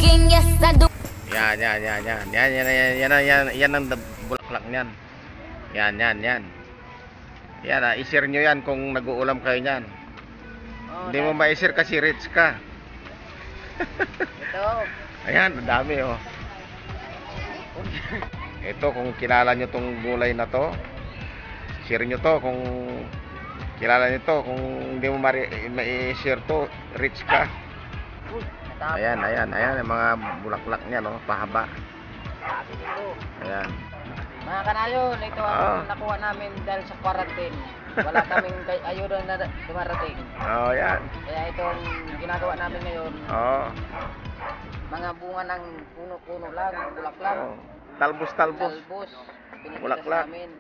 thinking, yes I do. Yan. Yan ang bulaklak niyan. Yan. Yan, i-share nyo yan kung nag-uulam kayo niyan. Hindi mo ma-share kasi rich ka. Ito. Ayan, ang dami oh. Ito, kung kilala nyo tong gulay na to, share nyo to kung kilala nyo to. Kung hindi mo ma-share to, rich ka. Ayan, yung mga bulaklak niya, no, pahaba. Ayan. Mga kanayon, ito ang nakuha namin dahil sa quarantine. Wala kaming ayuda na dumarating. Yan. Kaya itong ginagawa namin ngayon, mga bunga ng puno-puno lang, bulaklak. Talbos. Bulaklak. Namin.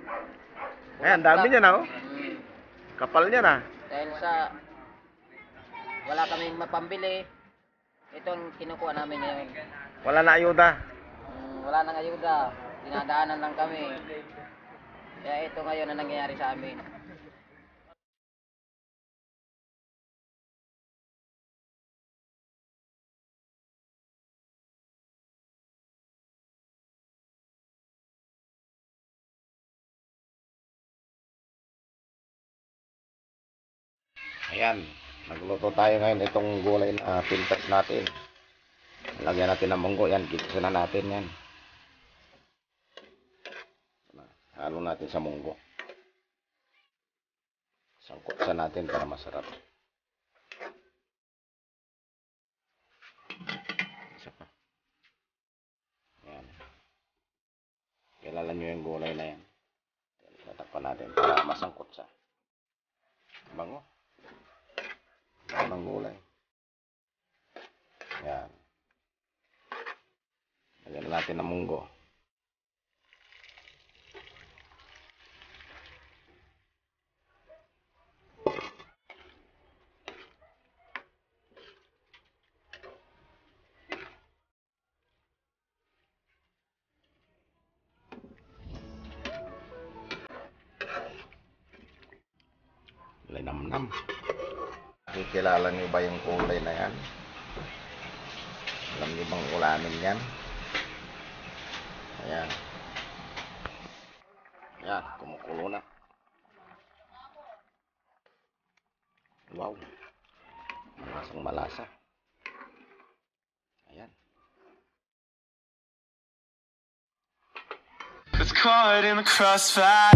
Ayan, dami niya na oh. Kapal niya na. Dahil sa wala kaming mapambili, itong kinukuha namin ngayon. Wala na ayuda. Wala nang ayuda. Dinadaanan lang kami. Kaya ito ngayon ang nangyayari sa amin. Ayan, nagluto tayo ngayon itong gulay na pintas natin. Lagyan natin ng munggo yan, gitsa na natin yan. Halo natin sa munggo. Sangkot sa natin para masarap. Isa pa. Ayan. Kilala nyo yung gulay na yan. Tatakpan natin para masangkot sa. Bango. Bango ng gulay. Ayan. Lagyan natin ng munggo. Linamnam. Kilala niyo ba yung kulay na yan? Alam niyo bang ulamin yan? Ayan. Ayan, kumukulo na. Wow. Malasang malasa. Ayan. It's caught in the crossfire.